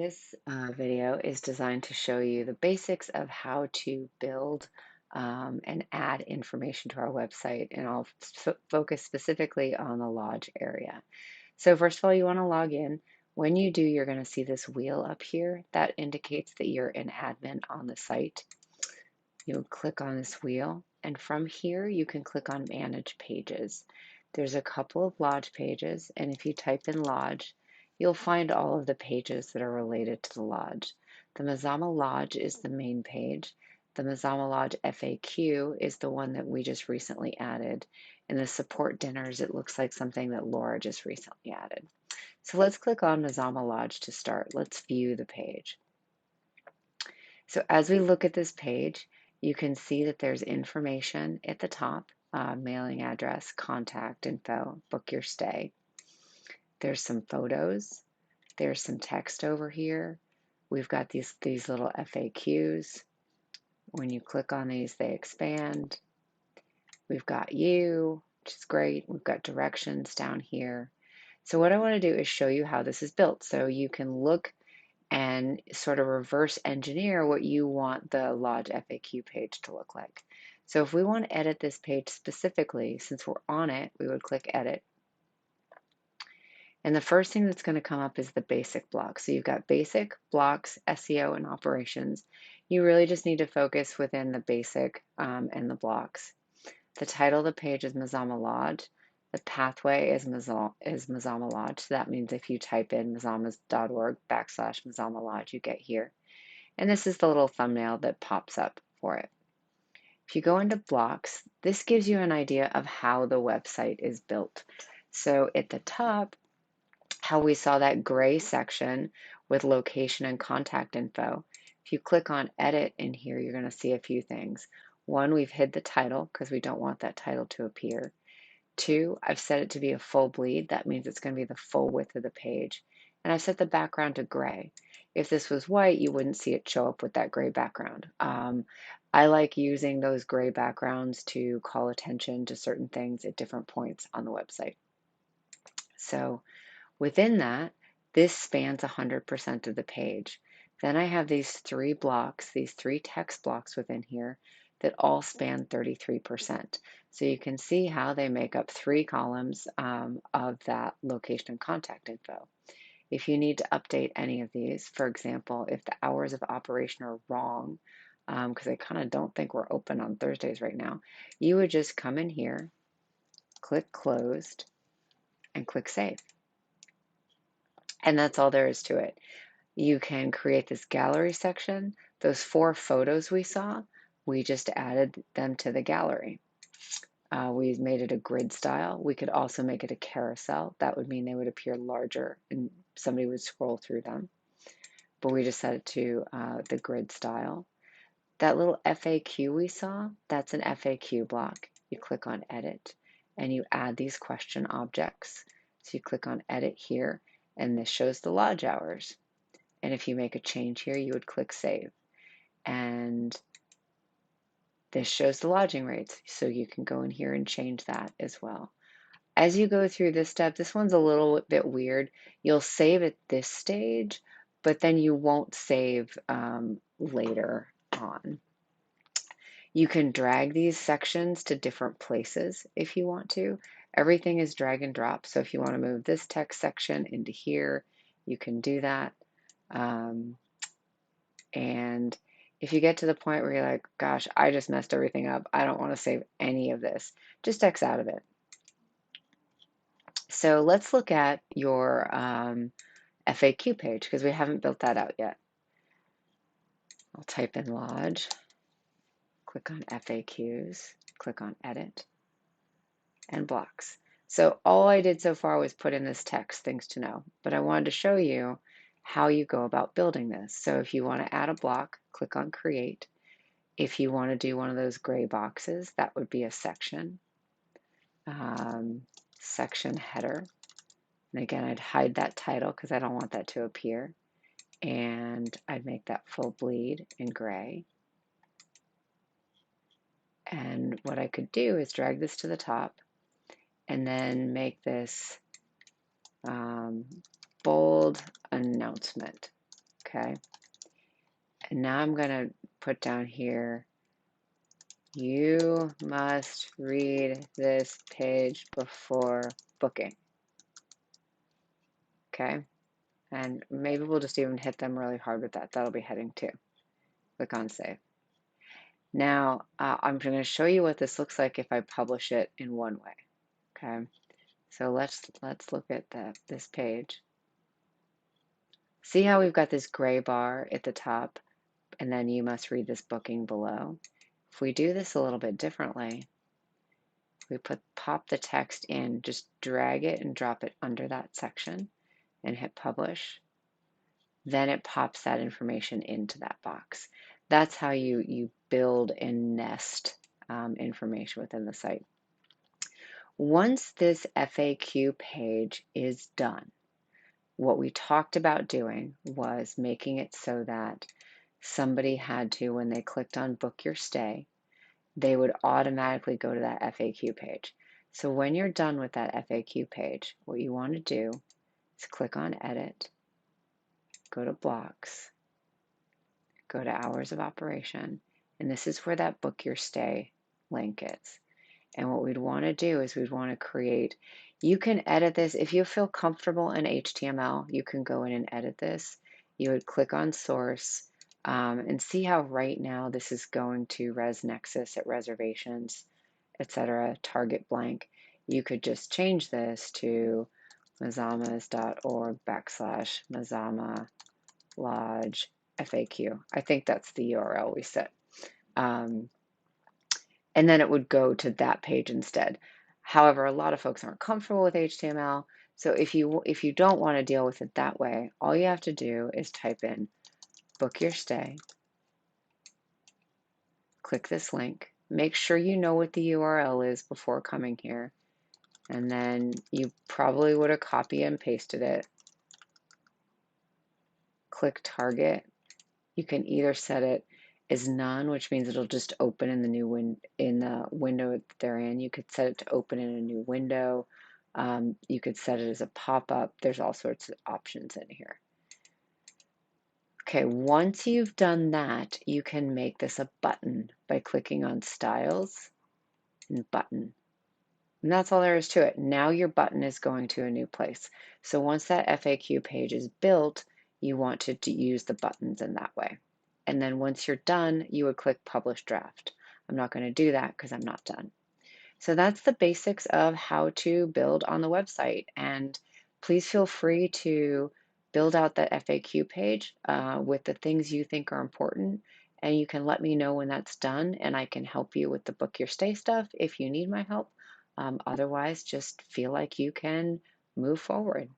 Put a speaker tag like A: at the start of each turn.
A: This video is designed to show you the basics of how to build and add information to our website, and I'll focus specifically on the Lodge area. So first of all, you want to log in. When you do, you're going to see this wheel up here. That indicates that you're an admin on the site. You'll click on this wheel, and from here you can click on Manage Pages. There's a couple of Lodge pages, and if you type in Lodge, you'll find all of the pages that are related to the Lodge. The Mazama Lodge is the main page. The Mazama Lodge FAQ is the one that we just recently added. And the support dinners, it looks like something that Laura just recently added. So let's click on Mazama Lodge to start. Let's view the page. So as we look at this page, you can see that there's information at the top, mailing address, contact info, book your stay. There's some photos. There's some text over here. We've got these little FAQs. When you click on these, they expand. We've got you, which is great. We've got directions down here. So what I want to do is show you how this is built. So you can look and sort of reverse engineer what you want the Lodge FAQ page to look like. So if we want to edit this page specifically, since we're on it, we would click Edit. And the first thing that's going to come up is the basic block. So you've got basic, blocks, SEO, and operations. You really just need to focus within the basic and the blocks. The title of the page is Mazama Lodge. The pathway is Mazama Lodge. So that means if you type in mazamas.org/Mazama Lodge, you get here. And this is the little thumbnail that pops up for it. If you go into blocks, this gives you an idea of how the website is built. So at the top, how we saw that gray section with location and contact info. If you click on edit in here, you're going to see a few things. One, we've hid the title because we don't want that title to appear. Two, I've set it to be a full bleed. That means it's going to be the full width of the page. And I've set the background to gray. If this was white, you wouldn't see it show up with that gray background. I like using those gray backgrounds to call attention to certain things at different points on the website. So within that, this spans 100% of the page. Then I have these three blocks, these three text blocks within here that all span 33%. So you can see how they make up three columns of that location and contact info. If you need to update any of these, for example, if the hours of operation are wrong, because I kind of don't think we're open on Thursdays right now, you would just come in here, click closed, and click save. And that's all there is to it. You can create this gallery section. Those 4 photos we saw, we just added them to the gallery. We made it a grid style. We could also make it a carousel. That would mean they would appear larger and somebody would scroll through them. But we just set it to the grid style. That little FAQ we saw, that's an FAQ block. You click on edit and you add these question objects. So you click on edit here and this shows the lodge hours. And if you make a change here, you would click save. And this shows the lodging rates. So you can go in here and change that as well. As you go through this step, this one's a little bit weird. You'll save at this stage, but then you won't save later on. You can drag these sections to different places if you want to. Everything is drag and drop. So if you want to move this text section into here, you can do that. And if you get to the point where you're like, gosh, I just messed everything up, I don't want to save any of this, just X out of it. So let's look at your FAQ page because we haven't built that out yet. I'll type in Lodge, click on FAQs, click on Edit, and Blocks. So all I did so far was put in this text, things to know, but I wanted to show you how you go about building this. So if you want to add a block, click on Create. If you want to do one of those gray boxes, that would be a section. Section header. And again, I'd hide that title because I don't want that to appear. And I'd make that full bleed in gray. And what I could do is drag this to the top and then make this bold announcement. okay? And now I'm going to put down here, you must read this page before booking, okay? And maybe we'll just even hit them really hard with that. That'll be heading 2. Click on save. Now, I'm going to show you what this looks like if I publish it in one way, okay? So let's look at this page. See how we've got this gray bar at the top, and then you must read this booking below. If we do this a little bit differently, we pop the text in, just drag it and drop it under that section and hit publish. Then it pops that information into that box. That's how you build and nest information within the site. Once this FAQ page is done, what we talked about doing was making it so that somebody had to, when they clicked on book your stay, they would automatically go to that FAQ page. So when you're done with that FAQ page, what you want to do is click on edit, go to blocks, go to hours of operation, and this is where that book your stay link is. And what we'd want to do is we'd want to create, you can edit this. If you feel comfortable in HTML, you can go in and edit this. You would click on source and see how right now this is going to ResNexus at reservations, etc., target blank. You could just change this to mazamas.org/Mazama Lodge FAQ. I think that's the URL we set. And then it would go to that page instead. However, a lot of folks aren't comfortable with HTML, so if you don't want to deal with it that way, all you have to do is type in book your stay, click this link, make sure you know what the URL is before coming here, and then you probably would have copied and pasted it. Click target. You can either set it as none, which means it'll just open in the new window that they're in. You could set it to open in a new window. You could set it as a pop-up. There's all sorts of options in here. Okay, once you've done that, you can make this a button by clicking on Styles and Button. And that's all there is to it. Now your button is going to a new place. So once that FAQ page is built, you want to use the buttons in that way. And then once you're done, you would click Publish Draft. I'm not going to do that because I'm not done. So that's the basics of how to build on the website. And please feel free to build out that FAQ page with the things you think are important. And you can let me know when that's done, and I can help you with the book your stay stuff if you need my help. Otherwise, just feel like you can move forward.